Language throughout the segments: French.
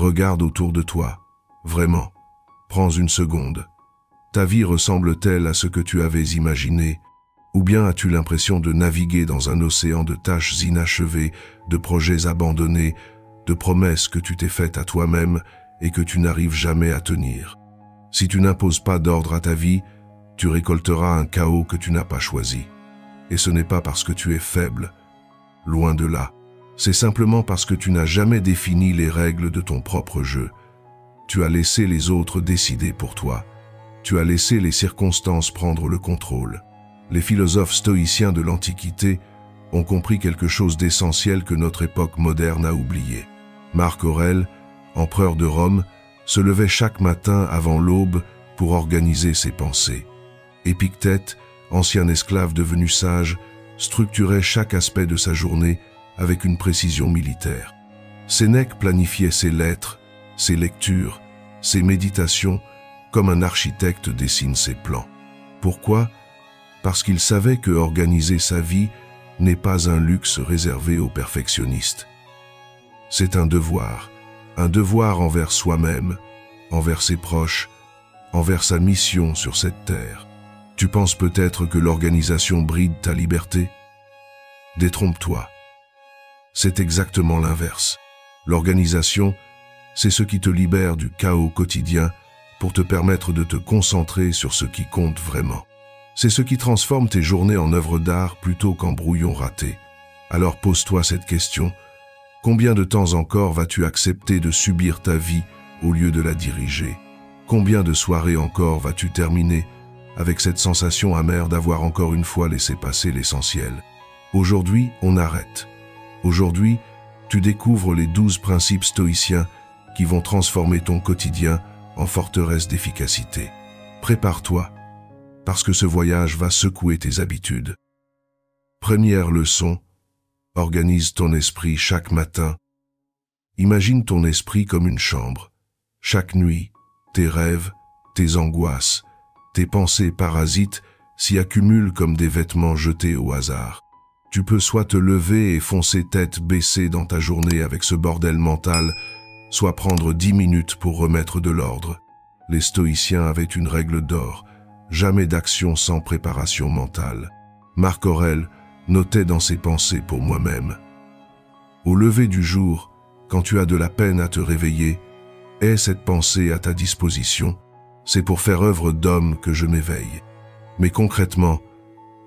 Regarde autour de toi. Vraiment. Prends une seconde. Ta vie ressemble-t-elle à ce que tu avais imaginé? Ou bien as-tu l'impression de naviguer dans un océan de tâches inachevées, de projets abandonnés, de promesses que tu t'es faites à toi-même et que tu n'arrives jamais à tenir? Si tu n'imposes pas d'ordre à ta vie, tu récolteras un chaos que tu n'as pas choisi. Et ce n'est pas parce que tu es faible. Loin de là. C'est simplement parce que tu n'as jamais défini les règles de ton propre jeu. Tu as laissé les autres décider pour toi. Tu as laissé les circonstances prendre le contrôle. Les philosophes stoïciens de l'Antiquité ont compris quelque chose d'essentiel que notre époque moderne a oublié. Marc Aurèle, empereur de Rome, se levait chaque matin avant l'aube pour organiser ses pensées. Épictète, ancien esclave devenu sage, structurait chaque aspect de sa journée avec une précision militaire. Sénèque planifiait ses lettres, ses lectures, ses méditations, comme un architecte dessine ses plans. Pourquoi? Parce qu'il savait que organiser sa vie n'est pas un luxe réservé aux perfectionnistes. C'est un devoir envers soi-même, envers ses proches, envers sa mission sur cette terre. Tu penses peut-être que l'organisation bride ta liberté? Détrompe-toi. C'est exactement l'inverse. L'organisation, c'est ce qui te libère du chaos quotidien pour te permettre de te concentrer sur ce qui compte vraiment. C'est ce qui transforme tes journées en œuvres d'art plutôt qu'en brouillons ratés. Alors pose-toi cette question. Combien de temps encore vas-tu accepter de subir ta vie au lieu de la diriger? Combien de soirées encore vas-tu terminer avec cette sensation amère d'avoir encore une fois laissé passer l'essentiel? Aujourd'hui, on arrête. Aujourd'hui, tu découvres les 12 principes stoïciens qui vont transformer ton quotidien en forteresse d'efficacité. Prépare-toi, parce que ce voyage va secouer tes habitudes. Première leçon, organise ton esprit chaque matin. Imagine ton esprit comme une chambre. Chaque nuit, tes rêves, tes angoisses, tes pensées parasites s'y accumulent comme des vêtements jetés au hasard. Tu peux soit te lever et foncer tête baissée dans ta journée avec ce bordel mental, soit prendre 10 minutes pour remettre de l'ordre. Les stoïciens avaient une règle d'or, jamais d'action sans préparation mentale. Marc Aurèle notait dans ses pensées pour moi-même. Au lever du jour, quand tu as de la peine à te réveiller, aie cette pensée à ta disposition. C'est pour faire œuvre d'homme que je m'éveille. Mais concrètement,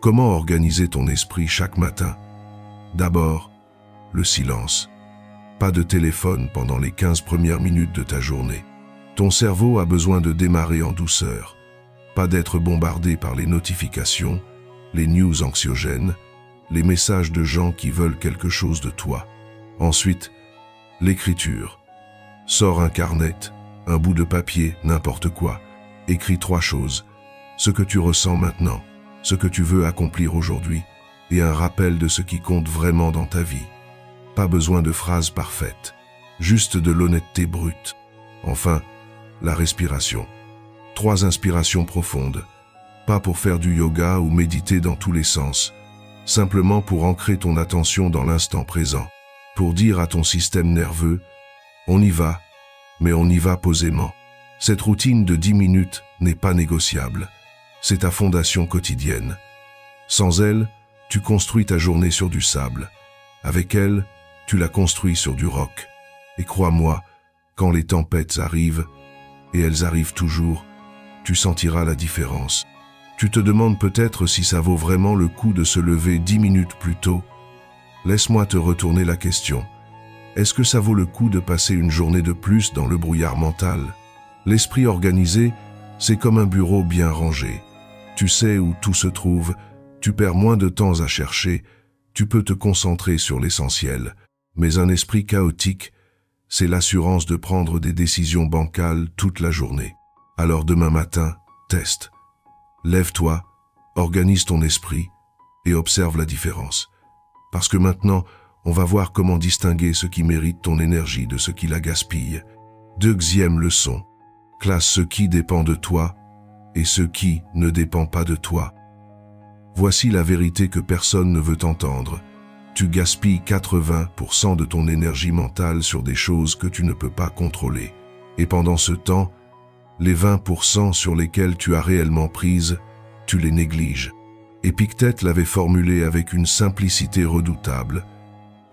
comment organiser ton esprit chaque matin? D'abord, le silence. Pas de téléphone pendant les 15 premières minutes de ta journée. Ton cerveau a besoin de démarrer en douceur. Pas d'être bombardé par les notifications, les news anxiogènes, les messages de gens qui veulent quelque chose de toi. Ensuite, l'écriture. Sors un carnet, un bout de papier, n'importe quoi. Écris 3 choses. Ce que tu ressens maintenant, ce que tu veux accomplir aujourd'hui, et un rappel de ce qui compte vraiment dans ta vie. Pas besoin de phrases parfaites, juste de l'honnêteté brute. Enfin, la respiration. 3 inspirations profondes, pas pour faire du yoga ou méditer dans tous les sens, simplement pour ancrer ton attention dans l'instant présent, pour dire à ton système nerveux, on y va, mais on y va posément. Cette routine de 10 minutes n'est pas négociable. C'est ta fondation quotidienne. Sans elle, tu construis ta journée sur du sable. Avec elle, tu la construis sur du roc. Et crois-moi, quand les tempêtes arrivent, et elles arrivent toujours, tu sentiras la différence. Tu te demandes peut-être si ça vaut vraiment le coup de se lever 10 minutes plus tôt. Laisse-moi te retourner la question. Est-ce que ça vaut le coup de passer une journée de plus dans le brouillard mental? L'esprit organisé, c'est comme un bureau bien rangé. Tu sais où tout se trouve, tu perds moins de temps à chercher, tu peux te concentrer sur l'essentiel. Mais un esprit chaotique, c'est l'assurance de prendre des décisions bancales toute la journée. Alors demain matin, teste. Lève-toi, organise ton esprit et observe la différence. Parce que maintenant, on va voir comment distinguer ce qui mérite ton énergie de ce qui la gaspille. Deuxième leçon. Classe ce qui dépend de toi et ce qui ne dépend pas de toi. Voici la vérité que personne ne veut entendre. Tu gaspilles 80% de ton énergie mentale sur des choses que tu ne peux pas contrôler. Et pendant ce temps, les 20% sur lesquels tu as réellement prise, tu les négliges. Épictète l'avait formulé avec une simplicité redoutable.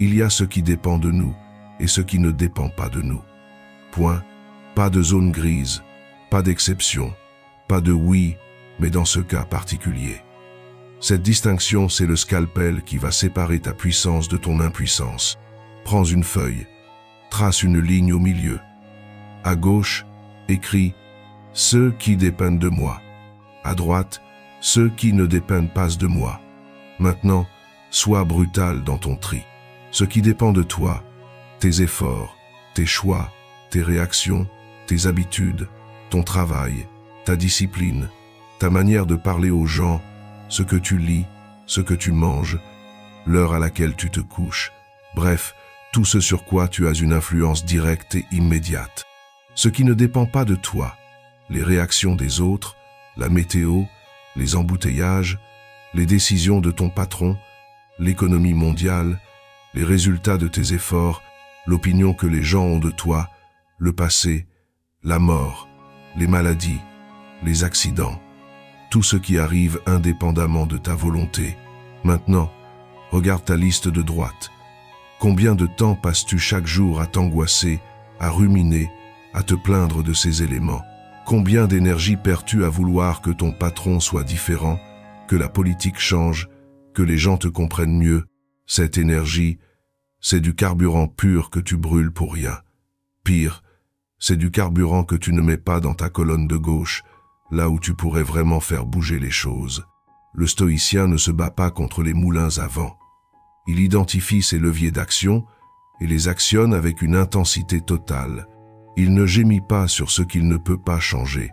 Il y a ce qui dépend de nous et ce qui ne dépend pas de nous. Point. Pas de zone grise, pas d'exception, pas de oui, mais dans ce cas particulier. Cette distinction, c'est le scalpel qui va séparer ta puissance de ton impuissance. Prends une feuille, trace une ligne au milieu. À gauche, écris « Ceux qui dépendent de moi ». À droite, « Ceux qui ne dépendent pas de moi ». Maintenant, sois brutal dans ton tri. Ce qui dépend de toi, tes efforts, tes choix, tes réactions, tes habitudes, ton travail, ta discipline, ta manière de parler aux gens, ce que tu lis, ce que tu manges, l'heure à laquelle tu te couches, bref, tout ce sur quoi tu as une influence directe et immédiate. Ce qui ne dépend pas de toi, les réactions des autres, la météo, les embouteillages, les décisions de ton patron, l'économie mondiale, les résultats de tes efforts, l'opinion que les gens ont de toi, le passé, la mort, les maladies, les accidents, tout ce qui arrive indépendamment de ta volonté. Maintenant, regarde ta liste de droite. Combien de temps passes-tu chaque jour à t'angoisser, à ruminer, à te plaindre de ces éléments? Combien d'énergie perds-tu à vouloir que ton patron soit différent, que la politique change, que les gens te comprennent mieux? Cette énergie, c'est du carburant pur que tu brûles pour rien. Pire, c'est du carburant que tu ne mets pas dans ta colonne de gauche, là où tu pourrais vraiment faire bouger les choses. Le stoïcien ne se bat pas contre les moulins à vent. Il identifie ses leviers d'action et les actionne avec une intensité totale. Il ne gémit pas sur ce qu'il ne peut pas changer.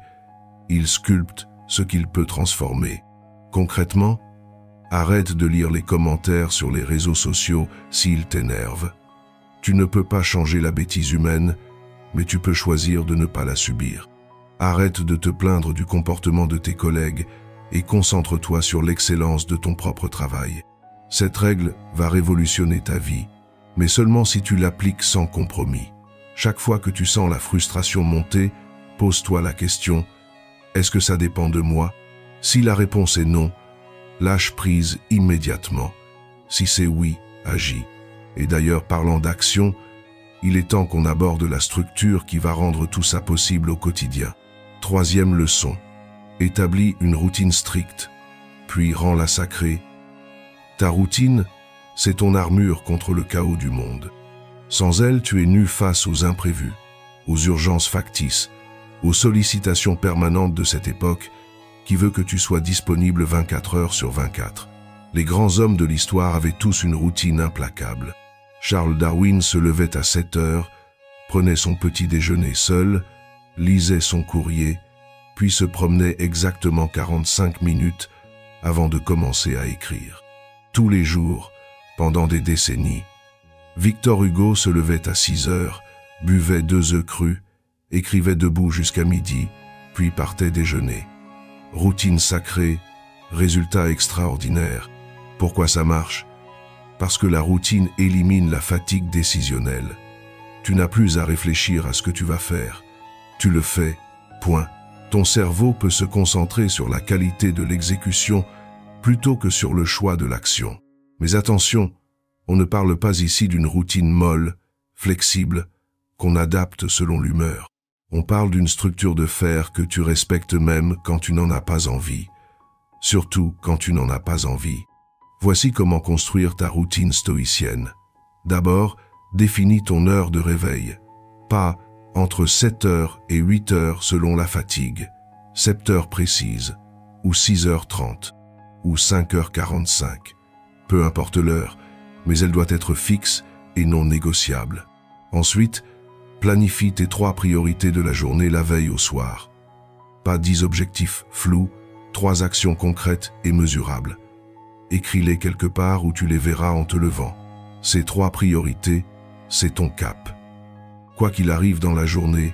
Il sculpte ce qu'il peut transformer. Concrètement, arrête de lire les commentaires sur les réseaux sociaux s'ils t'énervent. Tu ne peux pas changer la bêtise humaine, mais tu peux choisir de ne pas la subir. Arrête de te plaindre du comportement de tes collègues et concentre-toi sur l'excellence de ton propre travail. Cette règle va révolutionner ta vie, mais seulement si tu l'appliques sans compromis. Chaque fois que tu sens la frustration monter, pose-toi la question « Est-ce que ça dépend de moi ?» Si la réponse est non, lâche prise immédiatement. Si c'est oui, agis. Et d'ailleurs, parlant d'action, il est temps qu'on aborde la structure qui va rendre tout ça possible au quotidien. Troisième leçon. Établis une routine stricte, puis rends-la sacrée. Ta routine, c'est ton armure contre le chaos du monde. Sans elle, tu es nu face aux imprévus, aux urgences factices, aux sollicitations permanentes de cette époque qui veut que tu sois disponible 24 heures sur 24. Les grands hommes de l'histoire avaient tous une routine implacable. Charles Darwin se levait à 7 heures, prenait son petit déjeuner seul, lisait son courrier, puis se promenait exactement 45 minutes avant de commencer à écrire. Tous les jours, pendant des décennies. Victor Hugo se levait à 6 heures, buvait 2 œufs crus, écrivait debout jusqu'à midi, puis partait déjeuner. Routine sacrée, résultat extraordinaire. Pourquoi ça marche? Parce que la routine élimine la fatigue décisionnelle. Tu n'as plus à réfléchir à ce que tu vas faire. Tu le fais, point. Ton cerveau peut se concentrer sur la qualité de l'exécution plutôt que sur le choix de l'action. Mais attention, on ne parle pas ici d'une routine molle, flexible, qu'on adapte selon l'humeur. On parle d'une structure de fer que tu respectes même quand tu n'en as pas envie. Surtout quand tu n'en as pas envie. Voici comment construire ta routine stoïcienne. D'abord, définis ton heure de réveil. Pas entre 7 heures et 8 heures selon la fatigue, 7 heures précises, ou 6h30, ou 5h45. Peu importe l'heure, mais elle doit être fixe et non négociable. Ensuite, planifie tes 3 priorités de la journée la veille au soir. Pas 10 objectifs flous, 3 actions concrètes et mesurables. Écris-les quelque part où tu les verras en te levant. Ces 3 priorités, c'est ton cap. Quoi qu'il arrive dans la journée,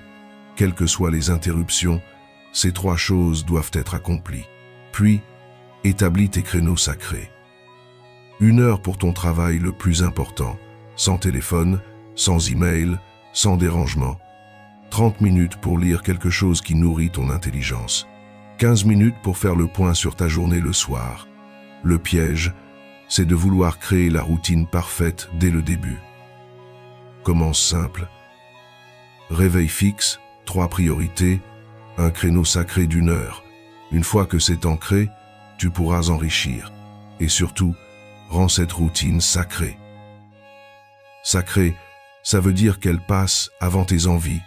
quelles que soient les interruptions, ces 3 choses doivent être accomplies. Puis, établis tes créneaux sacrés. 1 heure pour ton travail le plus important, sans téléphone, sans email, sans dérangement. 30 minutes pour lire quelque chose qui nourrit ton intelligence. 15 minutes pour faire le point sur ta journée le soir. Le piège, c'est de vouloir créer la routine parfaite dès le début. Commence simple. Réveil fixe, 3 priorités, un créneau sacré d'1 heure. Une fois que c'est ancré, tu pourras enrichir. Et surtout, rends cette routine sacrée. Sacrée, ça veut dire qu'elle passe avant tes envies,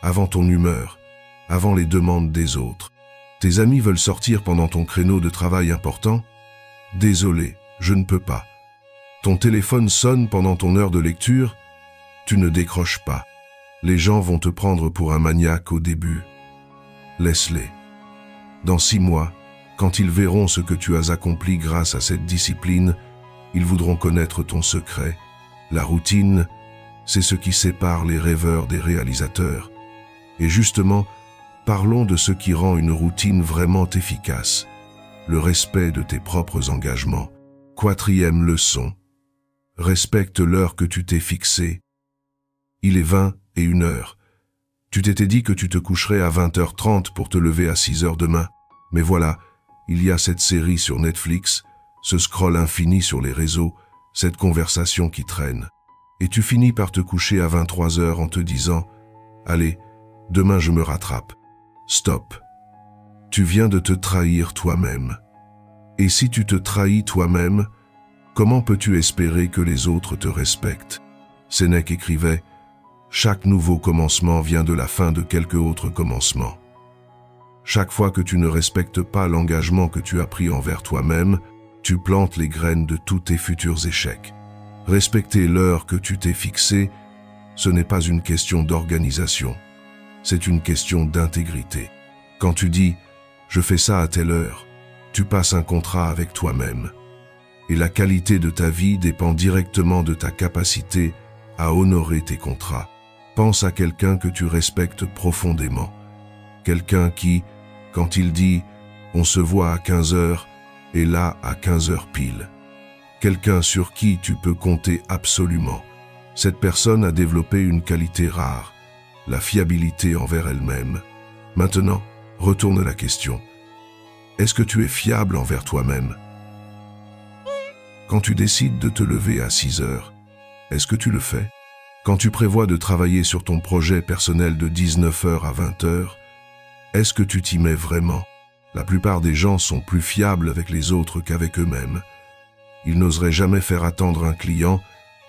avant ton humeur, avant les demandes des autres. Tes amis veulent sortir pendant ton créneau de travail important? Désolé, je ne peux pas. Ton téléphone sonne pendant ton heure de lecture? Tu ne décroches pas. Les gens vont te prendre pour un maniaque au début. Laisse-les. Dans 6 mois, quand ils verront ce que tu as accompli grâce à cette discipline, ils voudront connaître ton secret. La routine, c'est ce qui sépare les rêveurs des réalisateurs. Et justement, parlons de ce qui rend une routine vraiment efficace. Le respect de tes propres engagements. 4e leçon. Respecte l'heure que tu t'es fixée. Il est 21 heures. Tu t'étais dit que tu te coucherais à 20h30 pour te lever à 6h demain. Mais voilà, il y a cette série sur Netflix, ce scroll infini sur les réseaux, cette conversation qui traîne. Et tu finis par te coucher à 23h en te disant « Allez, demain je me rattrape. » Stop. Tu viens de te trahir toi-même. Et si tu te trahis toi-même, comment peux-tu espérer que les autres te respectent? Sénèque écrivait « Chaque nouveau commencement vient de la fin de quelque autre commencement. » Chaque fois que tu ne respectes pas l'engagement que tu as pris envers toi-même, tu plantes les graines de tous tes futurs échecs. Respecter l'heure que tu t'es fixée, ce n'est pas une question d'organisation, c'est une question d'intégrité. Quand tu dis « je fais ça à telle heure », tu passes un contrat avec toi-même. Et la qualité de ta vie dépend directement de ta capacité à honorer tes contrats. Pense à quelqu'un que tu respectes profondément. Quelqu'un qui, quand il dit « on se voit à 15h », est là à 15h pile. Quelqu'un sur qui tu peux compter absolument. Cette personne a développé une qualité rare, la fiabilité envers elle-même. Maintenant, retourne la question. Est-ce que tu es fiable envers toi-même? Quand tu décides de te lever à 6h, est-ce que tu le fais? Quand tu prévois de travailler sur ton projet personnel de 19h à 20h, est-ce que tu t'y mets vraiment? La plupart des gens sont plus fiables avec les autres qu'avec eux-mêmes. Ils n'oseraient jamais faire attendre un client,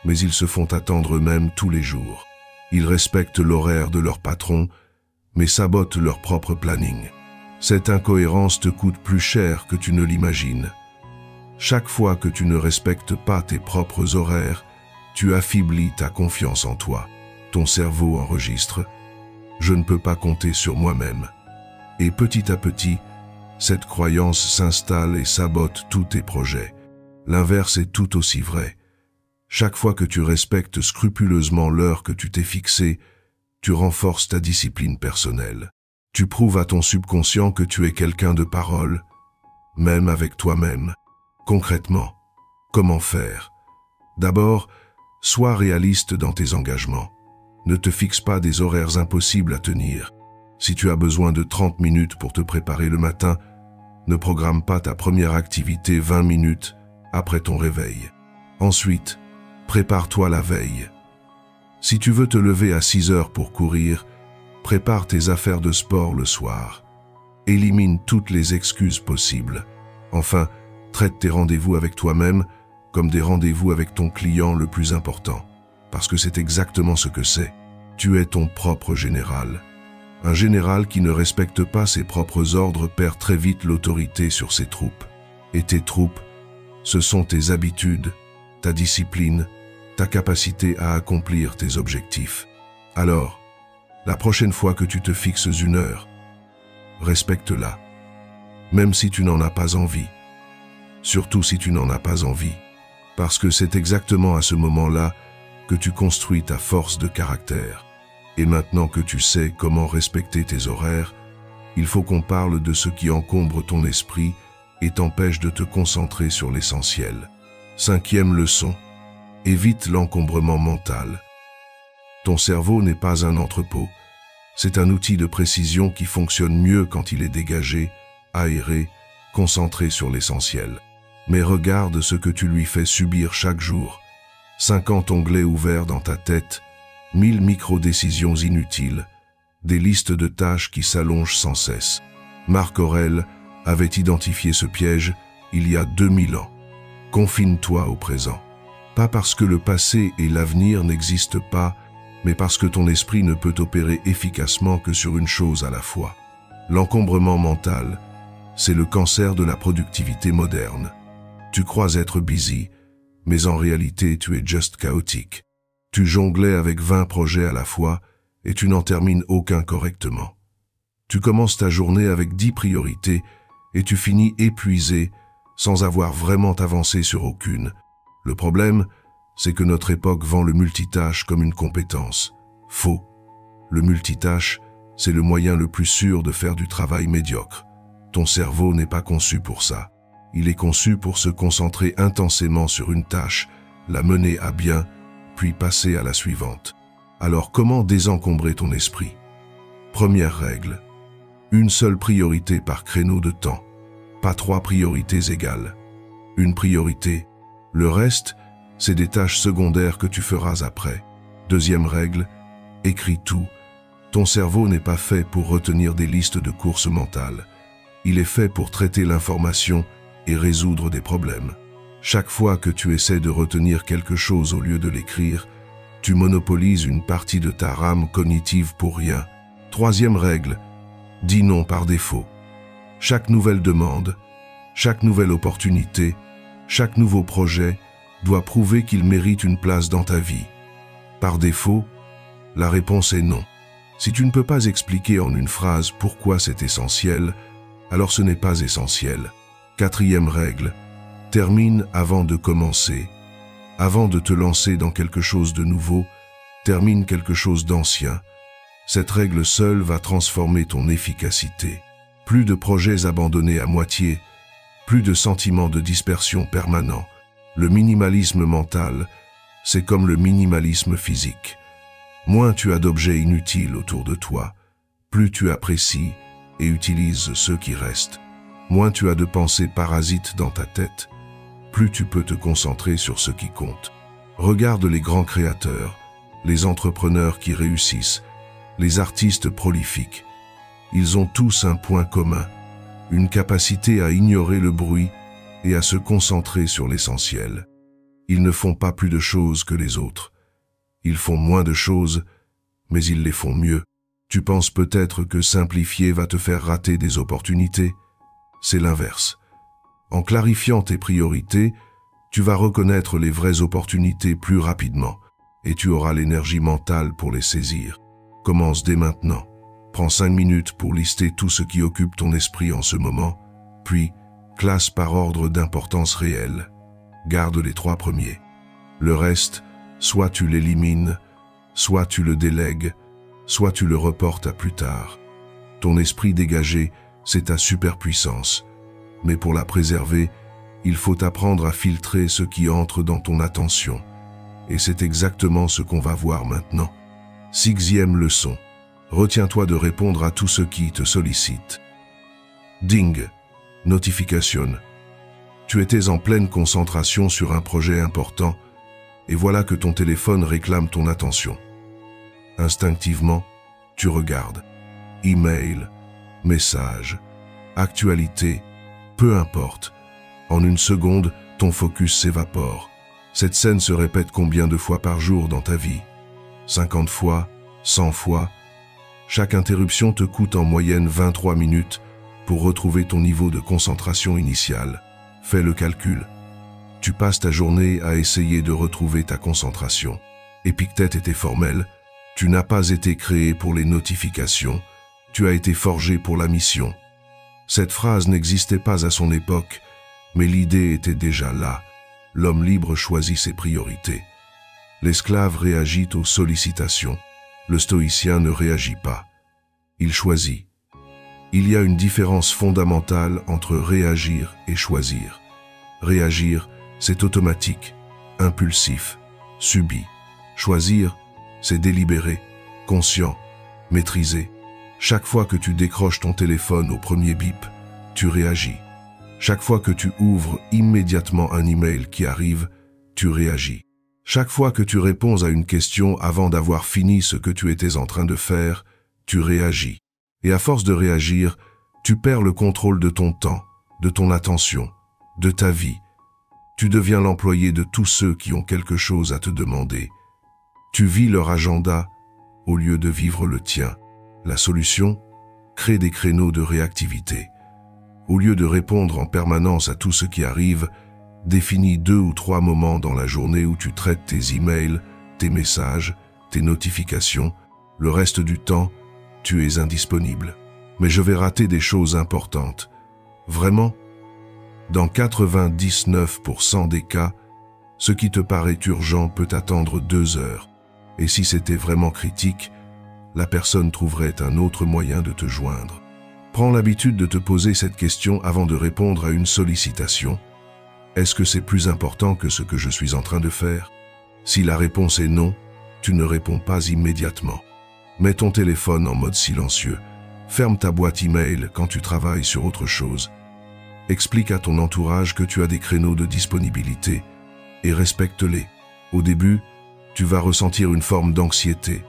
mais ils se font attendre eux-mêmes tous les jours. Ils respectent l'horaire de leur patron, mais sabotent leur propre planning. Cette incohérence te coûte plus cher que tu ne l'imagines. Chaque fois que tu ne respectes pas tes propres horaires, tu affaiblis ta confiance en toi. Ton cerveau enregistre « Je ne peux pas compter sur moi-même ». Et petit à petit, cette croyance s'installe et sabote tous tes projets. L'inverse est tout aussi vrai. Chaque fois que tu respectes scrupuleusement l'heure que tu t'es fixée, tu renforces ta discipline personnelle. Tu prouves à ton subconscient que tu es quelqu'un de parole, même avec toi-même. Concrètement, comment faire? D'abord, sois réaliste dans tes engagements. Ne te fixe pas des horaires impossibles à tenir. Si tu as besoin de 30 minutes pour te préparer le matin, ne programme pas ta première activité 20 minutes après ton réveil. Ensuite, prépare-toi la veille. Si tu veux te lever à 6h pour courir, prépare tes affaires de sport le soir. Élimine toutes les excuses possibles. Enfin, traite tes rendez-vous avec toi-même comme des rendez-vous avec ton client le plus important. Parce que c'est exactement ce que c'est. Tu es ton propre général. Un général qui ne respecte pas ses propres ordres perd très vite l'autorité sur ses troupes. Et tes troupes, ce sont tes habitudes, ta discipline, ta capacité à accomplir tes objectifs. Alors, la prochaine fois que tu te fixes 1 heure, respecte-la, même si tu n'en as pas envie. Surtout si tu n'en as pas envie, parce que c'est exactement à ce moment-là que tu construis ta force de caractère. Et maintenant que tu sais comment respecter tes horaires, il faut qu'on parle de ce qui encombre ton esprit et t'empêche de te concentrer sur l'essentiel. 5e leçon. Évite l'encombrement mental. Ton cerveau n'est pas un entrepôt. C'est un outil de précision qui fonctionne mieux quand il est dégagé, aéré, concentré sur l'essentiel. Mais regarde ce que tu lui fais subir chaque jour. 50 onglets ouverts dans ta tête, 1000 micro-décisions inutiles, des listes de tâches qui s'allongent sans cesse. Marc Aurèle avait identifié ce piège il y a 2000 ans. Confine-toi au présent. Pas parce que le passé et l'avenir n'existent pas, mais parce que ton esprit ne peut opérer efficacement que sur une chose à la fois. L'encombrement mental, c'est le cancer de la productivité moderne. Tu crois être busy, mais en réalité tu es juste chaotique. Tu jonglais avec 20 projets à la fois et tu n'en termines aucun correctement. Tu commences ta journée avec 10 priorités et tu finis épuisé sans avoir vraiment avancé sur aucune. Le problème, c'est que notre époque vend le multitâche comme une compétence. Faux. Le multitâche, c'est le moyen le plus sûr de faire du travail médiocre. Ton cerveau n'est pas conçu pour ça. Il est conçu pour se concentrer intensément sur une tâche, la mener à bien, puis passer à la suivante. Alors comment désencombrer ton esprit? Première règle. Une seule priorité par créneau de temps. Pas 3 priorités égales. Une priorité. Le reste, c'est des tâches secondaires que tu feras après. Deuxième règle. Écris tout. Ton cerveau n'est pas fait pour retenir des listes de courses mentales. Il est fait pour traiter l'information et résoudre des problèmes. Chaque fois que tu essaies de retenir quelque chose au lieu de l'écrire, tu monopolises une partie de ta rame cognitive pour rien. Troisième règle, dis non par défaut. Chaque nouvelle demande, chaque nouvelle opportunité, chaque nouveau projet doit prouver qu'il mérite une place dans ta vie. Par défaut, la réponse est non. Si tu ne peux pas expliquer en une phrase pourquoi c'est essentiel, alors ce n'est pas essentiel. Quatrième règle, termine avant de commencer. Avant de te lancer dans quelque chose de nouveau, termine quelque chose d'ancien. Cette règle seule va transformer ton efficacité. Plus de projets abandonnés à moitié, plus de sentiments de dispersion permanent. Le minimalisme mental, c'est comme le minimalisme physique. Moins tu as d'objets inutiles autour de toi, plus tu apprécies et utilises ceux qui restent. Moins tu as de pensées parasites dans ta tête, plus tu peux te concentrer sur ce qui compte. Regarde les grands créateurs, les entrepreneurs qui réussissent, les artistes prolifiques. Ils ont tous un point commun, une capacité à ignorer le bruit et à se concentrer sur l'essentiel. Ils ne font pas plus de choses que les autres. Ils font moins de choses, mais ils les font mieux. Tu penses peut-être que simplifier va te faire rater des opportunités. C'est l'inverse. En clarifiant tes priorités, tu vas reconnaître les vraies opportunités plus rapidement et tu auras l'énergie mentale pour les saisir. Commence dès maintenant. Prends 5 minutes pour lister tout ce qui occupe ton esprit en ce moment, puis classe par ordre d'importance réelle. Garde les 3 premiers. Le reste, soit tu l'élimines, soit tu le délègues, soit tu le reportes à plus tard. Ton esprit dégagé, c'est ta superpuissance. Mais pour la préserver, il faut apprendre à filtrer ce qui entre dans ton attention. Et c'est exactement ce qu'on va voir maintenant. 6e leçon. Retiens-toi de répondre à tout ce qui te sollicite. Ding. Notification. Tu étais en pleine concentration sur un projet important, et voilà que ton téléphone réclame ton attention. Instinctivement, tu regardes. Email, message, actualité, peu importe. En une seconde, ton focus s'évapore. Cette scène se répète combien de fois par jour dans ta vie? 50 fois, 100 fois. Chaque interruption te coûte en moyenne 23 minutes pour retrouver ton niveau de concentration initial. Fais le calcul. Tu passes ta journée à essayer de retrouver ta concentration. Épictète était formel. Tu n'as pas été créé pour les notifications. Tu as été forgé pour la mission. Cette phrase n'existait pas à son époque, mais l'idée était déjà là. L'homme libre choisit ses priorités. L'esclave réagit aux sollicitations. Le stoïcien ne réagit pas. Il choisit. Il y a une différence fondamentale entre réagir et choisir. Réagir, c'est automatique, impulsif, subi. Choisir, c'est délibéré, conscient, maîtrisé. Chaque fois que tu décroches ton téléphone au premier bip, tu réagis. Chaque fois que tu ouvres immédiatement un email qui arrive, tu réagis. Chaque fois que tu réponds à une question avant d'avoir fini ce que tu étais en train de faire, tu réagis. Et à force de réagir, tu perds le contrôle de ton temps, de ton attention, de ta vie. Tu deviens l'employé de tous ceux qui ont quelque chose à te demander. Tu vis leur agenda au lieu de vivre le tien. La solution? Crée des créneaux de réactivité. Au lieu de répondre en permanence à tout ce qui arrive, définis 2 ou 3 moments dans la journée où tu traites tes emails, tes messages, tes notifications. Le reste du temps, tu es indisponible. Mais je vais rater des choses importantes. Vraiment? Dans 99% des cas, ce qui te paraît urgent peut attendre 2 heures. Et si c'était vraiment critique, la personne trouverait un autre moyen de te joindre. Prends l'habitude de te poser cette question avant de répondre à une sollicitation. Est-ce que c'est plus important que ce que je suis en train de faire? Si la réponse est non, tu ne réponds pas immédiatement. Mets ton téléphone en mode silencieux. Ferme ta boîte email quand tu travailles sur autre chose. Explique à ton entourage que tu as des créneaux de disponibilité et respecte-les. Au début, tu vas ressentir une forme d'anxiété.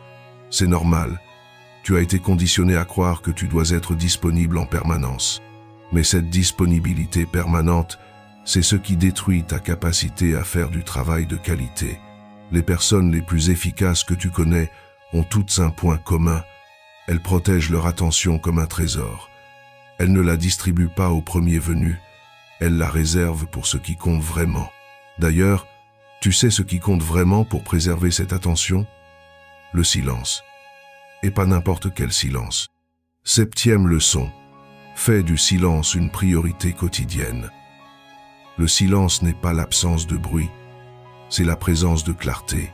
C'est normal. Tu as été conditionné à croire que tu dois être disponible en permanence. Mais cette disponibilité permanente, c'est ce qui détruit ta capacité à faire du travail de qualité. Les personnes les plus efficaces que tu connais ont toutes un point commun. Elles protègent leur attention comme un trésor. Elles ne la distribuent pas au premier venu. Elles la réservent pour ce qui compte vraiment. D'ailleurs, tu sais ce qui compte vraiment pour préserver cette attention? Le silence. Et pas n'importe quel silence. 7e leçon. Fais du silence une priorité quotidienne. Le silence n'est pas l'absence de bruit, c'est la présence de clarté.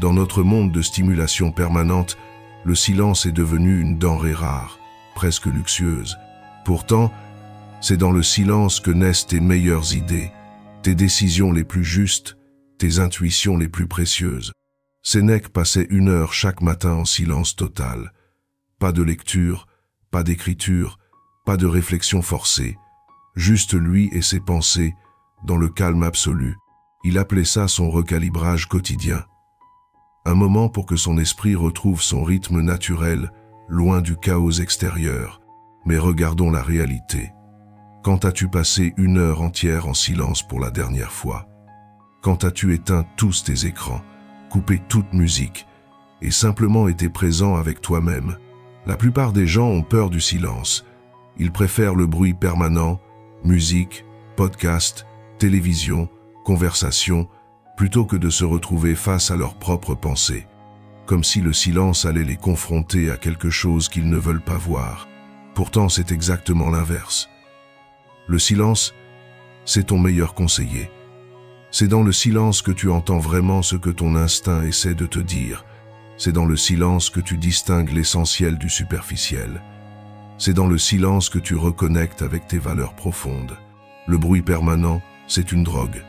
Dans notre monde de stimulation permanente, le silence est devenu une denrée rare, presque luxueuse. Pourtant, c'est dans le silence que naissent tes meilleures idées, tes décisions les plus justes, tes intuitions les plus précieuses. Sénèque passait 1 heure chaque matin en silence total. Pas de lecture, pas d'écriture, pas de réflexion forcée. Juste lui et ses pensées, dans le calme absolu. Il appelait ça son recalibrage quotidien. Un moment pour que son esprit retrouve son rythme naturel, loin du chaos extérieur. Mais regardons la réalité. Quand as-tu passé 1 heure entière en silence pour la dernière fois? Quand as-tu éteint tous tes écrans, coupé toute musique et simplement été présent avec toi-même? La plupart des gens ont peur du silence. Ils préfèrent le bruit permanent, musique, podcast, télévision, conversation, plutôt que de se retrouver face à leurs propres pensées, comme si le silence allait les confronter à quelque chose qu'ils ne veulent pas voir. Pourtant, c'est exactement l'inverse. Le silence, c'est ton meilleur conseiller. C'est dans le silence que tu entends vraiment ce que ton instinct essaie de te dire. C'est dans le silence que tu distingues l'essentiel du superficiel. C'est dans le silence que tu reconnectes avec tes valeurs profondes. Le bruit permanent, c'est une drogue.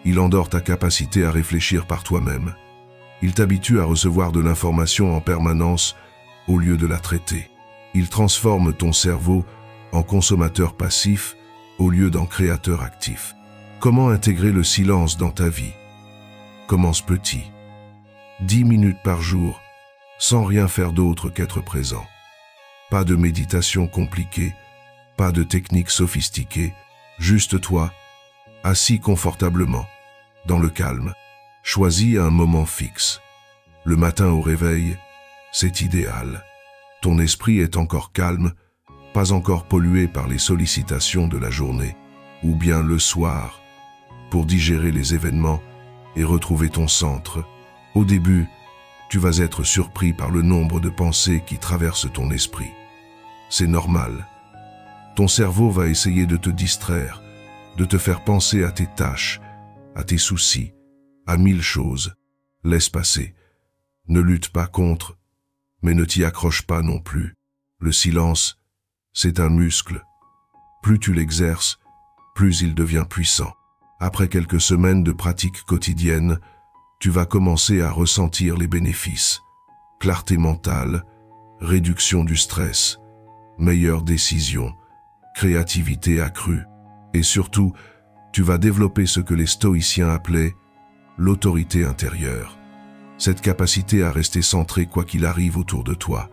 Il endort ta capacité à réfléchir par toi-même. Il t'habitue à recevoir de l'information en permanence au lieu de la traiter. Il transforme ton cerveau en consommateur passif au lieu d'en créateur actif. Comment intégrer le silence dans ta vie? Commence petit. 10 minutes par jour, sans rien faire d'autre qu'être présent. Pas de méditation compliquée, pas de technique sophistiquée, juste toi, assis confortablement, dans le calme. Choisis un moment fixe. Le matin au réveil, c'est idéal. Ton esprit est encore calme, pas encore pollué par les sollicitations de la journée, ou bien le soir, pour digérer les événements et retrouver ton centre. Au début, tu vas être surpris par le nombre de pensées qui traversent ton esprit. C'est normal. Ton cerveau va essayer de te distraire, de te faire penser à tes tâches, à tes soucis, à 1000 choses. Laisse passer. Ne lutte pas contre, mais ne t'y accroche pas non plus. Le silence, c'est un muscle. Plus tu l'exerces, plus il devient puissant. Après quelques semaines de pratique quotidienne, tu vas commencer à ressentir les bénéfices. Clarté mentale, réduction du stress, meilleure décision, créativité accrue. Et surtout, tu vas développer ce que les stoïciens appelaient l'autorité intérieure. Cette capacité à rester centré quoi qu'il arrive autour de toi,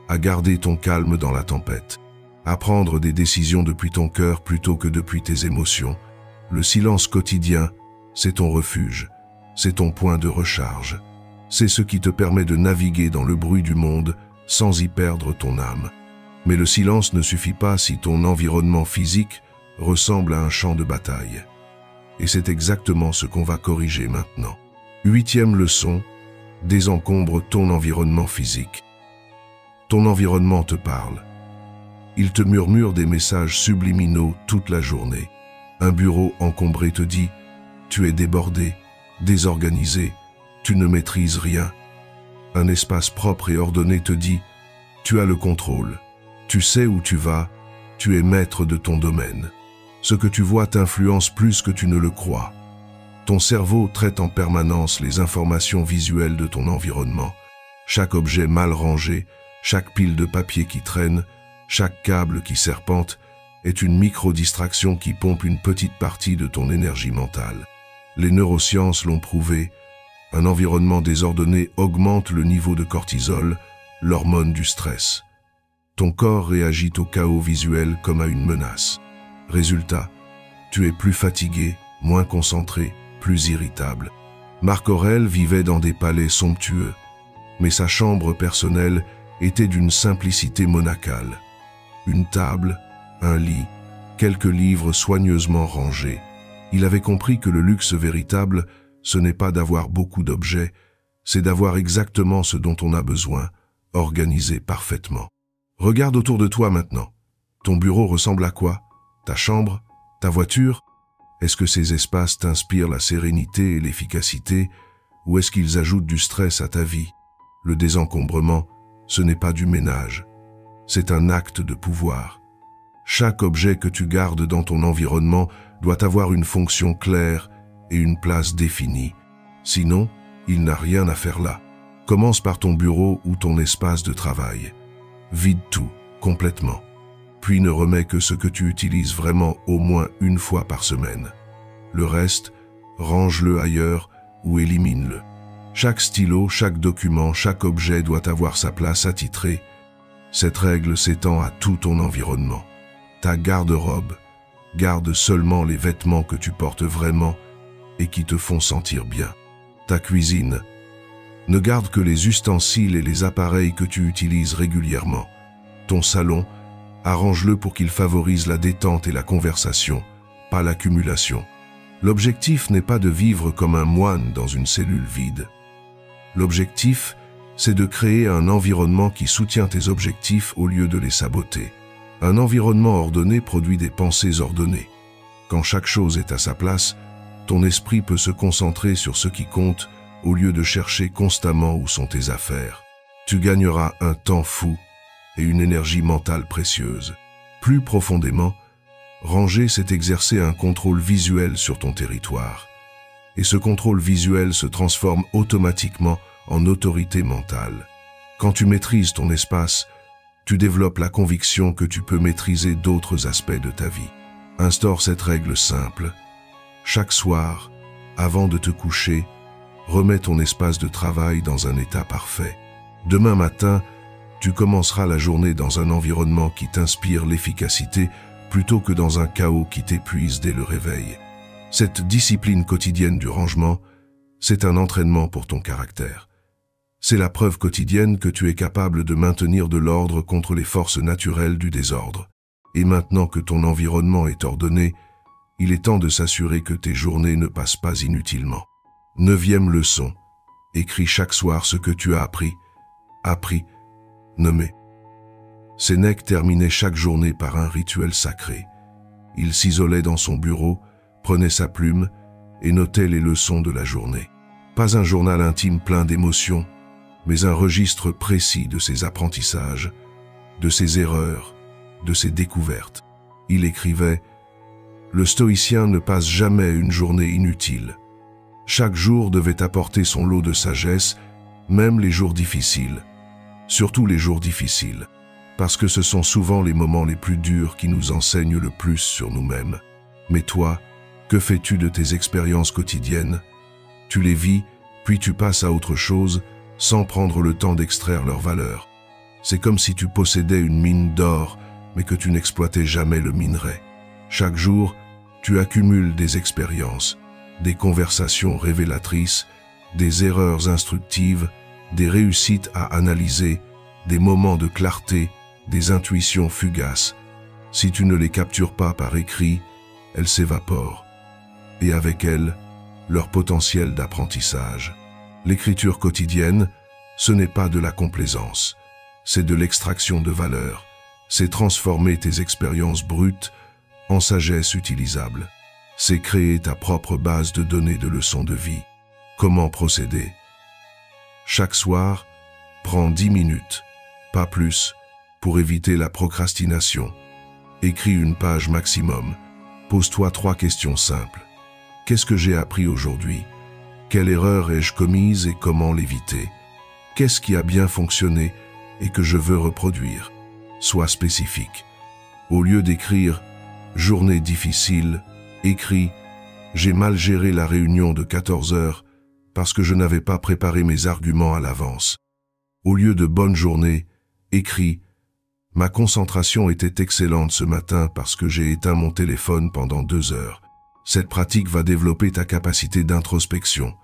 à garder ton calme dans la tempête, à prendre des décisions depuis ton cœur plutôt que depuis tes émotions. Le silence quotidien, c'est ton refuge, c'est ton point de recharge. C'est ce qui te permet de naviguer dans le bruit du monde sans y perdre ton âme. Mais le silence ne suffit pas si ton environnement physique ressemble à un champ de bataille. Et c'est exactement ce qu'on va corriger maintenant. 8e leçon, désencombre ton environnement physique. Ton environnement te parle. Il te murmure des messages subliminaux toute la journée. Un bureau encombré te dit « Tu es débordé, désorganisé, tu ne maîtrises rien ». Un espace propre et ordonné te dit « Tu as le contrôle, tu sais où tu vas, tu es maître de ton domaine ». Ce que tu vois t'influence plus que tu ne le crois. Ton cerveau traite en permanence les informations visuelles de ton environnement. Chaque objet mal rangé, chaque pile de papier qui traîne, chaque câble qui serpente est une micro-distraction qui pompe une petite partie de ton énergie mentale. Les neurosciences l'ont prouvé, un environnement désordonné augmente le niveau de cortisol, l'hormone du stress. Ton corps réagit au chaos visuel comme à une menace. Résultat, tu es plus fatigué, moins concentré, plus irritable. Marc Aurèle vivait dans des palais somptueux, mais sa chambre personnelle était d'une simplicité monacale. Une table, un lit, quelques livres soigneusement rangés. Il avait compris que le luxe véritable, ce n'est pas d'avoir beaucoup d'objets, c'est d'avoir exactement ce dont on a besoin, organisé parfaitement. Regarde autour de toi maintenant. Ton bureau ressemble à quoi? Ta chambre? Ta voiture? Est-ce que ces espaces t'inspirent la sérénité et l'efficacité, ou est-ce qu'ils ajoutent du stress à ta vie? Le désencombrement, ce n'est pas du ménage, c'est un acte de pouvoir. Chaque objet que tu gardes dans ton environnement doit avoir une fonction claire et une place définie. Sinon, il n'a rien à faire là. Commence par ton bureau ou ton espace de travail. Vide tout, complètement. Puis ne remets que ce que tu utilises vraiment au moins une fois par semaine. Le reste, range-le ailleurs ou élimine-le. Chaque stylo, chaque document, chaque objet doit avoir sa place attitrée. Cette règle s'étend à tout ton environnement. Ta garde-robe, garde seulement les vêtements que tu portes vraiment et qui te font sentir bien. Ta cuisine, ne garde que les ustensiles et les appareils que tu utilises régulièrement. Ton salon, arrange-le pour qu'il favorise la détente et la conversation, pas l'accumulation. L'objectif n'est pas de vivre comme un moine dans une cellule vide. L'objectif, c'est de créer un environnement qui soutient tes objectifs au lieu de les saboter. Un environnement ordonné produit des pensées ordonnées. Quand chaque chose est à sa place, ton esprit peut se concentrer sur ce qui compte au lieu de chercher constamment où sont tes affaires. Tu gagneras un temps fou et une énergie mentale précieuse. Plus profondément, ranger, c'est exercer un contrôle visuel sur ton territoire. Et ce contrôle visuel se transforme automatiquement en autorité mentale. Quand tu maîtrises ton espace, tu développes la conviction que tu peux maîtriser d'autres aspects de ta vie. Instaure cette règle simple. Chaque soir, avant de te coucher, remets ton espace de travail dans un état parfait. Demain matin, tu commenceras la journée dans un environnement qui t'inspire l'efficacité plutôt que dans un chaos qui t'épuise dès le réveil. Cette discipline quotidienne du rangement, c'est un entraînement pour ton caractère. C'est la preuve quotidienne que tu es capable de maintenir de l'ordre contre les forces naturelles du désordre. Et maintenant que ton environnement est ordonné, il est temps de s'assurer que tes journées ne passent pas inutilement. 9e leçon. Écris chaque soir ce que tu as appris. Nommé. Sénèque terminait chaque journée par un rituel sacré. Il s'isolait dans son bureau, prenait sa plume et notait les leçons de la journée. Pas un journal intime plein d'émotions, mais un registre précis de ses apprentissages, de ses erreurs, de ses découvertes. Il écrivait « Le stoïcien ne passe jamais une journée inutile. Chaque jour devait apporter son lot de sagesse, même les jours difficiles. Surtout les jours difficiles, parce que ce sont souvent les moments les plus durs qui nous enseignent le plus sur nous-mêmes. Mais toi, que fais-tu de tes expériences quotidiennes? Tu les vis, puis tu passes à autre chose, sans prendre le temps d'extraire leur valeur. C'est comme si tu possédais une mine d'or, mais que tu n'exploitais jamais le minerai. Chaque jour, tu accumules des expériences, des conversations révélatrices, des erreurs instructives, des réussites à analyser, des moments de clarté, des intuitions fugaces. Si tu ne les captures pas par écrit, elles s'évaporent. Et avec elles, leur potentiel d'apprentissage. L'écriture quotidienne, ce n'est pas de la complaisance, c'est de l'extraction de valeur. C'est transformer tes expériences brutes en sagesse utilisable. C'est créer ta propre base de données de leçons de vie. Comment procéder? Chaque soir, prends 10 minutes, pas plus, pour éviter la procrastination. Écris une page maximum. Pose-toi 3 questions simples. Qu'est-ce que j'ai appris aujourd'hui? Quelle erreur ai-je commise et comment l'éviter? Qu'est-ce qui a bien fonctionné et que je veux reproduire? Sois spécifique. Au lieu d'écrire « journée difficile », écris « j'ai mal géré la réunion de 14 heures parce que je n'avais pas préparé mes arguments à l'avance ». Au lieu de « bonne journée », écris « ma concentration était excellente ce matin parce que j'ai éteint mon téléphone pendant 2 heures ». Cette pratique va développer ta capacité d'introspection.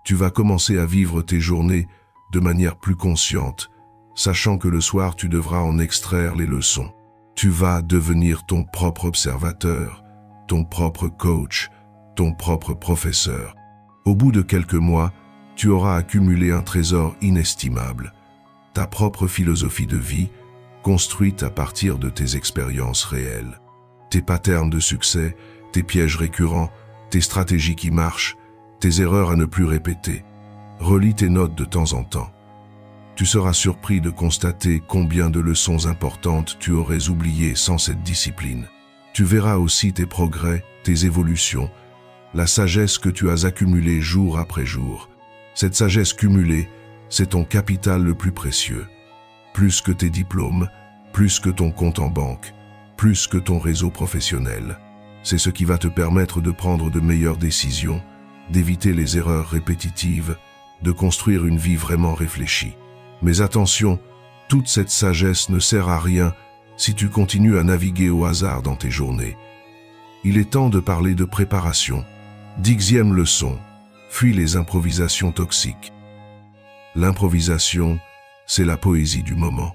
Tu vas commencer à vivre tes journées de manière plus consciente, sachant que le soir tu devras en extraire les leçons. Tu vas devenir ton propre observateur, ton propre coach, ton propre professeur. Au bout de quelques mois, tu auras accumulé un trésor inestimable, ta propre philosophie de vie, construite à partir de tes expériences réelles. Tes patterns de succès, tes pièges récurrents, tes stratégies qui marchent, tes erreurs à ne plus répéter. Relis tes notes de temps en temps. Tu seras surpris de constater combien de leçons importantes tu aurais oubliées sans cette discipline. Tu verras aussi tes progrès, tes évolutions, la sagesse que tu as accumulée jour après jour. Cette sagesse cumulée, c'est ton capital le plus précieux. Plus que tes diplômes, plus que ton compte en banque, plus que ton réseau professionnel. C'est ce qui va te permettre de prendre de meilleures décisions, d'éviter les erreurs répétitives, de construire une vie vraiment réfléchie. Mais attention, toute cette sagesse ne sert à rien si tu continues à naviguer au hasard dans tes journées. Il est temps de parler de préparation. 10e leçon, fuis les improvisations toxiques. L'improvisation, c'est la poésie du moment.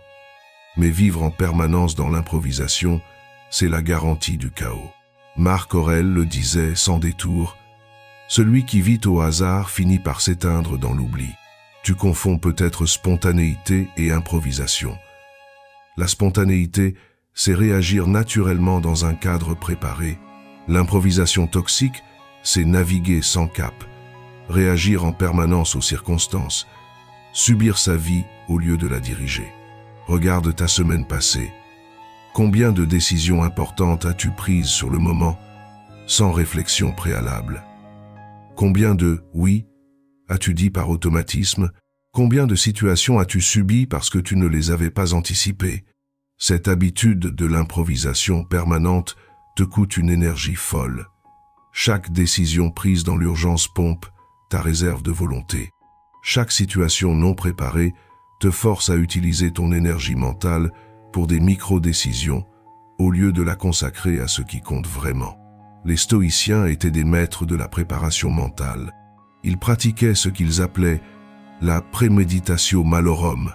Mais vivre en permanence dans l'improvisation, c'est la garantie du chaos. Marc Aurèle le disait sans détour, « Celui qui vit au hasard finit par s'éteindre dans l'oubli. » Tu confonds peut-être spontanéité et improvisation. La spontanéité, c'est réagir naturellement dans un cadre préparé. L'improvisation toxique, c'est naviguer sans cap, réagir en permanence aux circonstances, subir sa vie au lieu de la diriger. Regarde ta semaine passée. Combien de décisions importantes as-tu prises sur le moment, sans réflexion préalable? Combien de « oui » as-tu dit par automatisme? Combien de situations as-tu subies parce que tu ne les avais pas anticipées? Cette habitude de l'improvisation permanente te coûte une énergie folle. Chaque décision prise dans l'urgence pompe ta réserve de volonté. Chaque situation non préparée te force à utiliser ton énergie mentale pour des micro-décisions, au lieu de la consacrer à ce qui compte vraiment. Les stoïciens étaient des maîtres de la préparation mentale. Ils pratiquaient ce qu'ils appelaient la préméditatio malorum,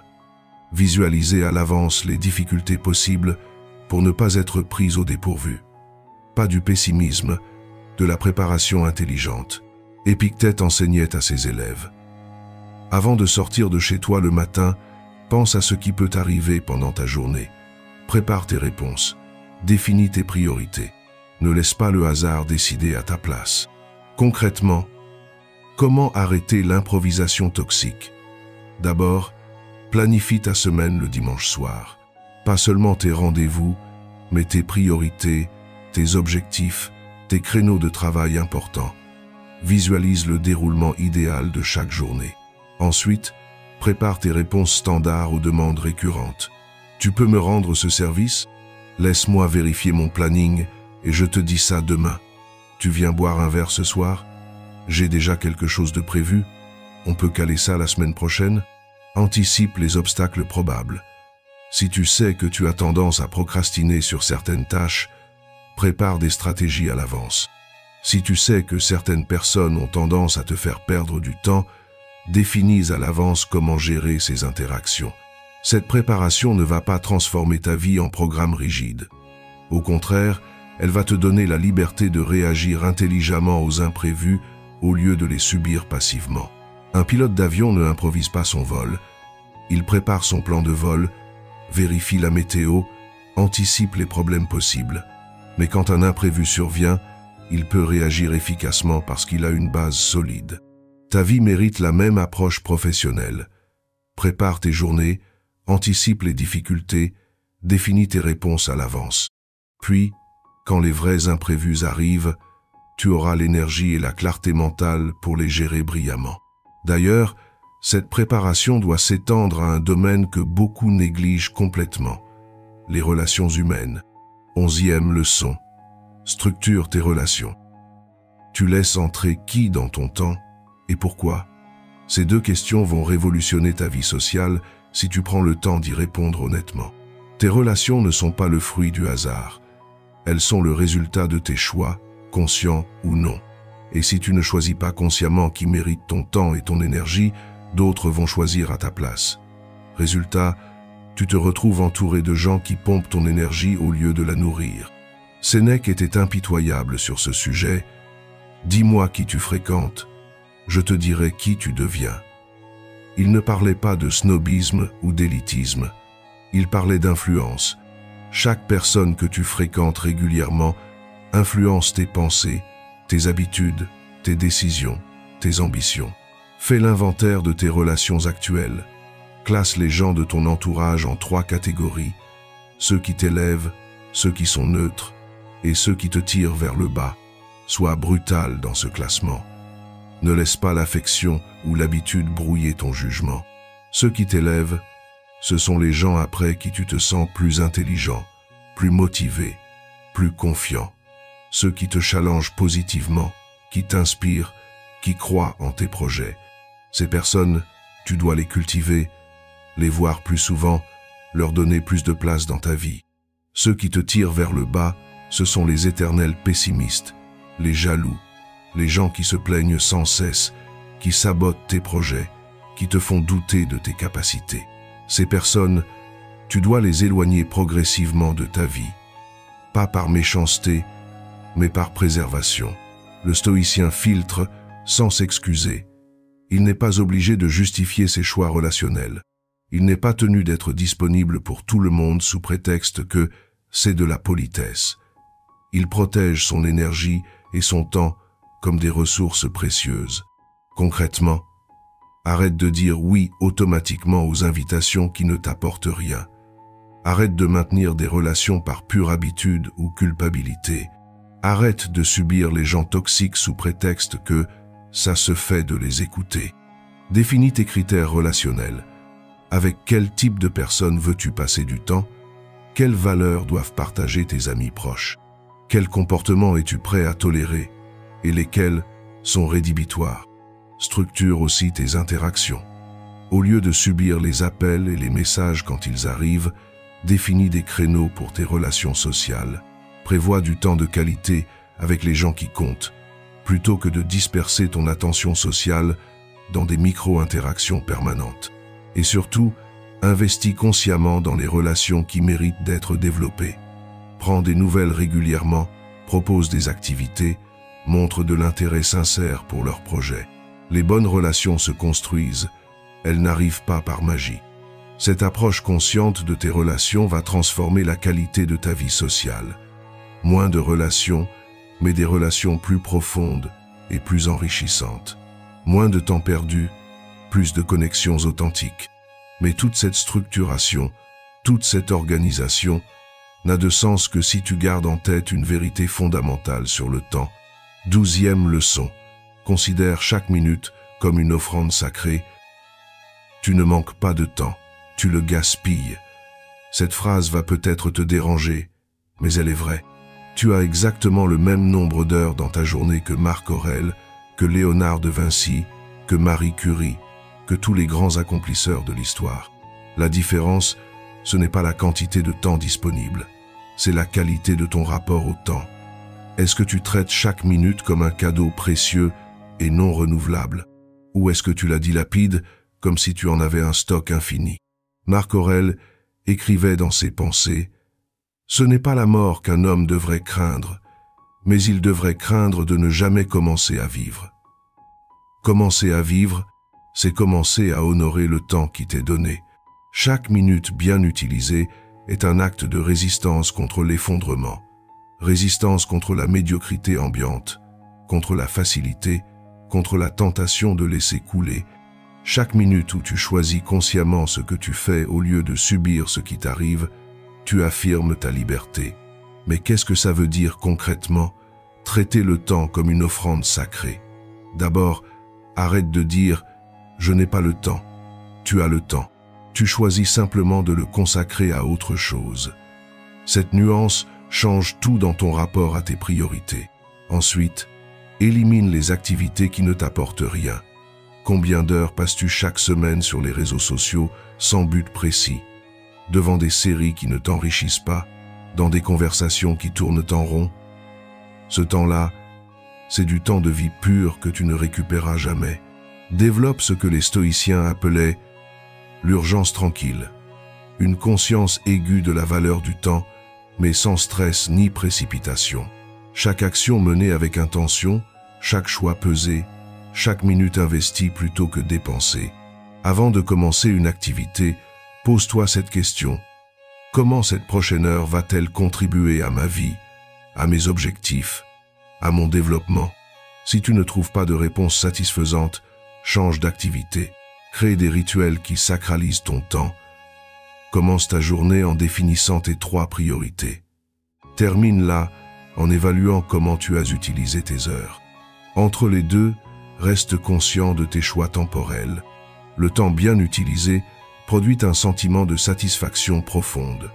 visualiser à l'avance les difficultés possibles pour ne pas être pris au dépourvu. Pas du pessimisme, de la préparation intelligente. Épictète enseignait à ses élèves. Avant de sortir de chez toi le matin, pense à ce qui peut arriver pendant ta journée. Prépare tes réponses. Définis tes priorités. Ne laisse pas le hasard décider à ta place. Concrètement, comment arrêter l'improvisation toxique? D'abord, planifie ta semaine le dimanche soir. Pas seulement tes rendez-vous, mais tes priorités, tes objectifs, tes créneaux de travail importants. Visualise le déroulement idéal de chaque journée. Ensuite, prépare tes réponses standards aux demandes récurrentes. Tu peux me rendre ce service? Laisse-moi vérifier mon planning et je te dis ça demain. Tu viens boire un verre ce soir? J'ai déjà quelque chose de prévu. On peut caler ça la semaine prochaine? Anticipe les obstacles probables. Si tu sais que tu as tendance à procrastiner sur certaines tâches, prépare des stratégies à l'avance. Si tu sais que certaines personnes ont tendance à te faire perdre du temps, définis à l'avance comment gérer ces interactions. Cette préparation ne va pas transformer ta vie en programme rigide. Au contraire, elle va te donner la liberté de réagir intelligemment aux imprévus au lieu de les subir passivement. Un pilote d'avion ne improvise pas son vol. Il prépare son plan de vol, vérifie la météo, anticipe les problèmes possibles. Mais quand un imprévu survient, il peut réagir efficacement parce qu'il a une base solide. Ta vie mérite la même approche professionnelle. Prépare tes journées, anticipe les difficultés, définis tes réponses à l'avance. Puis, quand les vrais imprévus arrivent, tu auras l'énergie et la clarté mentale pour les gérer brillamment. D'ailleurs, cette préparation doit s'étendre à un domaine que beaucoup négligent complètement, les relations humaines. 11e leçon. Structure tes relations. Tu laisses entrer qui dans ton temps et pourquoi? Ces deux questions vont révolutionner ta vie sociale si tu prends le temps d'y répondre honnêtement. Tes relations ne sont pas le fruit du hasard. Elles sont le résultat de tes choix, conscients ou non. Et si tu ne choisis pas consciemment qui mérite ton temps et ton énergie, d'autres vont choisir à ta place. Résultat, tu te retrouves entouré de gens qui pompent ton énergie au lieu de la nourrir. Sénèque était impitoyable sur ce sujet. Dis-moi qui tu fréquentes, je te dirai qui tu deviens. Il ne parlait pas de snobisme ou d'élitisme. Il parlait d'influence. Chaque personne que tu fréquentes régulièrement influence tes pensées, tes habitudes, tes décisions, tes ambitions. Fais l'inventaire de tes relations actuelles. Classe les gens de ton entourage en 3 catégories. Ceux qui t'élèvent, ceux qui sont neutres et ceux qui te tirent vers le bas. Sois brutal dans ce classement. Ne laisse pas l'affection ou l'habitude brouiller ton jugement. Ceux qui t'élèvent, ce sont les gens après qui tu te sens plus intelligent, plus motivé, plus confiant. Ceux qui te challengent positivement, qui t'inspirent, qui croient en tes projets. Ces personnes, tu dois les cultiver, les voir plus souvent, leur donner plus de place dans ta vie. Ceux qui te tirent vers le bas, ce sont les éternels pessimistes, les jaloux, les gens qui se plaignent sans cesse, qui sabotent tes projets, qui te font douter de tes capacités. Ces personnes, tu dois les éloigner progressivement de ta vie, pas par méchanceté, mais par préservation. Le stoïcien filtre sans s'excuser. Il n'est pas obligé de justifier ses choix relationnels. Il n'est pas tenu d'être disponible pour tout le monde sous prétexte que c'est de la politesse. Il protège son énergie et son temps comme des ressources précieuses. Concrètement, arrête de dire oui automatiquement aux invitations qui ne t'apportent rien. Arrête de maintenir des relations par pure habitude ou culpabilité. Arrête de subir les gens toxiques sous prétexte que ça se fait de les écouter. Définis tes critères relationnels. Avec quel type de personnes veux-tu passer du temps? Quelles valeurs doivent partager tes amis proches? Quels comportements es-tu prêt à tolérer? Et lesquels sont rédhibitoires? Structure aussi tes interactions. Au lieu de subir les appels et les messages quand ils arrivent, définis des créneaux pour tes relations sociales. Prévois du temps de qualité avec les gens qui comptent, plutôt que de disperser ton attention sociale dans des micro-interactions permanentes. Et surtout, investis consciemment dans les relations qui méritent d'être développées. Prends des nouvelles régulièrement, propose des activités, montre de l'intérêt sincère pour leurs projets. Les bonnes relations se construisent, elles n'arrivent pas par magie. Cette approche consciente de tes relations va transformer la qualité de ta vie sociale. Moins de relations, mais des relations plus profondes et plus enrichissantes. Moins de temps perdu, plus de connexions authentiques. Mais toute cette structuration, toute cette organisation, n'a de sens que si tu gardes en tête une vérité fondamentale sur le temps. 12e leçon. Considère chaque minute comme une offrande sacrée. Tu ne manques pas de temps, tu le gaspilles. Cette phrase va peut-être te déranger, mais elle est vraie. Tu as exactement le même nombre d'heures dans ta journée que Marc Aurèle, que Léonard de Vinci, que Marie Curie, que tous les grands accomplisseurs de l'histoire. La différence, ce n'est pas la quantité de temps disponible, c'est la qualité de ton rapport au temps. Est-ce que tu traites chaque minute comme un cadeau précieux et non renouvelable? Ou est-ce que tu la dilapides comme si tu en avais un stock infini? Marc Aurèle écrivait dans ses pensées « Ce n'est pas la mort qu'un homme devrait craindre, mais il devrait craindre de ne jamais commencer à vivre. » Commencer à vivre, c'est commencer à honorer le temps qui t'est donné. Chaque minute bien utilisée est un acte de résistance contre l'effondrement, résistance contre la médiocrité ambiante, contre la facilité, contre la tentation de laisser couler. Chaque minute où tu choisis consciemment ce que tu fais au lieu de subir ce qui t'arrive, tu affirmes ta liberté. Mais qu'est-ce que ça veut dire concrètement? Traiter le temps comme une offrande sacrée. D'abord, arrête de dire « je n'ai pas le temps ». Tu as le temps. Tu choisis simplement de le consacrer à autre chose. Cette nuance change tout dans ton rapport à tes priorités. Ensuite, élimine les activités qui ne t'apportent rien. Combien d'heures passes-tu chaque semaine sur les réseaux sociaux sans but précis, devant des séries qui ne t'enrichissent pas, dans des conversations qui tournent en rond? Ce temps-là, c'est du temps de vie pur que tu ne récupéreras jamais. Développe ce que les stoïciens appelaient l'urgence tranquille, une conscience aiguë de la valeur du temps, mais sans stress ni précipitation. Chaque action menée avec intention, chaque choix pesé, chaque minute investie plutôt que dépensée. Avant de commencer une activité, pose-toi cette question. Comment cette prochaine heure va-t-elle contribuer à ma vie, à mes objectifs, à mon développement? Si tu ne trouves pas de réponse satisfaisante, change d'activité. Crée des rituels qui sacralisent ton temps. Commence ta journée en définissant tes 3 priorités. Termine-la en évaluant comment tu as utilisé tes heures. Entre les deux, reste conscient de tes choix temporels. Le temps bien utilisé produit un sentiment de satisfaction profonde.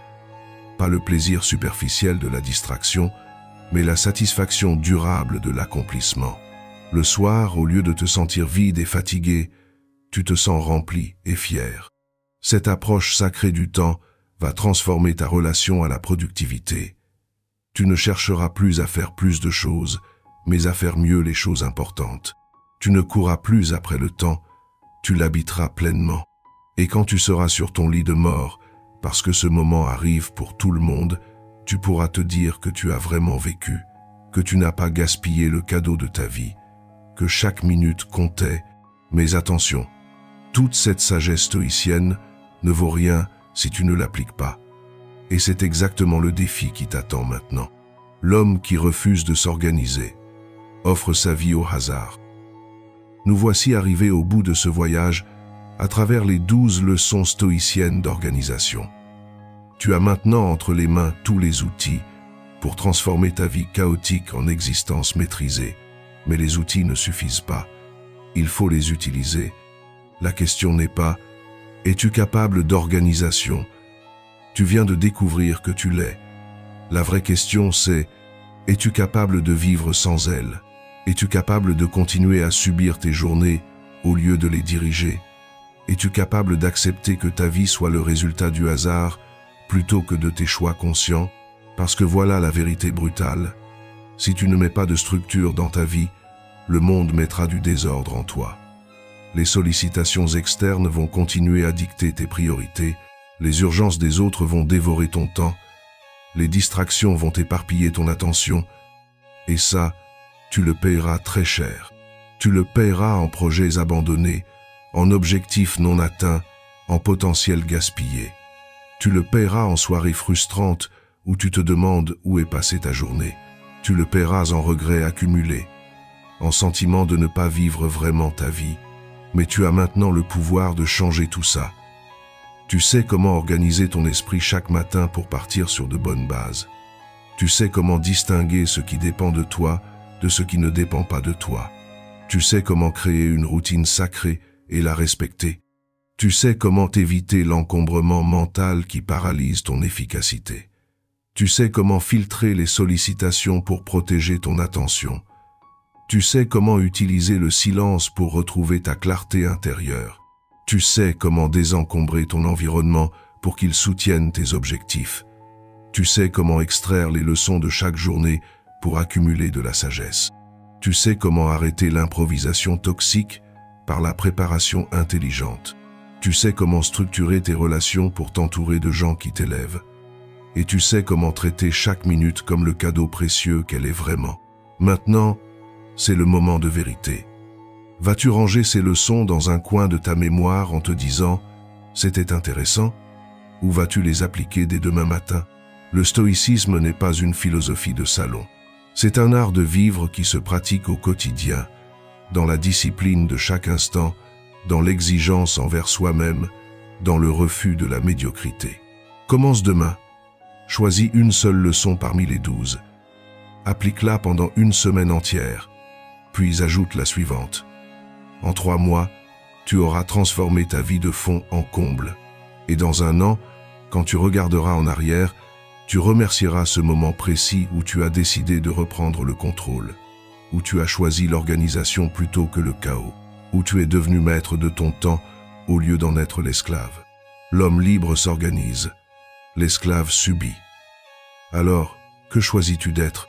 Pas le plaisir superficiel de la distraction, mais la satisfaction durable de l'accomplissement. Le soir, au lieu de te sentir vide et fatigué, tu te sens rempli et fier. Cette approche sacrée du temps va transformer ta relation à la productivité. Tu ne chercheras plus à faire plus de choses, mais à faire mieux les choses importantes. Tu ne courras plus après le temps, tu l'habiteras pleinement. Et quand tu seras sur ton lit de mort, parce que ce moment arrive pour tout le monde, tu pourras te dire que tu as vraiment vécu, que tu n'as pas gaspillé le cadeau de ta vie, que chaque minute comptait. Mais attention, toute cette sagesse stoïcienne ne vaut rien si tu ne l'appliques pas. Et c'est exactement le défi qui t'attend maintenant. L'homme qui refuse de s'organiser offre sa vie au hasard. Nous voici arrivés au bout de ce voyage à travers les 12 leçons stoïciennes d'organisation. Tu as maintenant entre les mains tous les outils pour transformer ta vie chaotique en existence maîtrisée. Mais les outils ne suffisent pas. Il faut les utiliser. La question n'est pas « es-tu capable d'organisation ?» Tu viens de découvrir que tu l'es. La vraie question c'est « es-tu capable de vivre sans elle ?» Es-tu capable de continuer à subir tes journées au lieu de les diriger? Es-tu capable d'accepter que ta vie soit le résultat du hasard plutôt que de tes choix conscients? Parce que voilà la vérité brutale. Si tu ne mets pas de structure dans ta vie, le monde mettra du désordre en toi. Les sollicitations externes vont continuer à dicter tes priorités, les urgences des autres vont dévorer ton temps, les distractions vont éparpiller ton attention, et ça, tu le payeras très cher. Tu le payeras en projets abandonnés, en objectifs non atteints, en potentiel gaspillé. Tu le payeras en soirées frustrantes où tu te demandes où est passée ta journée. Tu le paieras en regrets accumulés, en sentiment de ne pas vivre vraiment ta vie. Mais tu as maintenant le pouvoir de changer tout ça. Tu sais comment organiser ton esprit chaque matin pour partir sur de bonnes bases. Tu sais comment distinguer ce qui dépend de toi de ce qui ne dépend pas de toi. Tu sais comment créer une routine sacrée et la respecter. Tu sais comment éviter l'encombrement mental qui paralyse ton efficacité. Tu sais comment filtrer les sollicitations pour protéger ton attention. Tu sais comment utiliser le silence pour retrouver ta clarté intérieure. Tu sais comment désencombrer ton environnement pour qu'il soutienne tes objectifs. Tu sais comment extraire les leçons de chaque journée pour accumuler de la sagesse. Tu sais comment arrêter l'improvisation toxique par la préparation intelligente. Tu sais comment structurer tes relations pour t'entourer de gens qui t'élèvent. Et tu sais comment traiter chaque minute comme le cadeau précieux qu'elle est vraiment. Maintenant, c'est le moment de vérité. Vas-tu ranger ces leçons dans un coin de ta mémoire en te disant « c'était intéressant » ou vas-tu les appliquer dès demain matin? Le stoïcisme n'est pas une philosophie de salon. C'est un art de vivre qui se pratique au quotidien, dans la discipline de chaque instant, dans l'exigence envers soi-même, dans le refus de la médiocrité. Commence demain. Choisis une seule leçon parmi les 12. Applique-la pendant une semaine entière, puis ajoute la suivante. En 3 mois, tu auras transformé ta vie de fond en comble. Et dans 1 an, quand tu regarderas en arrière, tu remercieras ce moment précis où tu as décidé de reprendre le contrôle, où tu as choisi l'organisation plutôt que le chaos, où tu es devenu maître de ton temps au lieu d'en être l'esclave. L'homme libre s'organise, l'esclave subit. Alors, que choisis-tu d'être?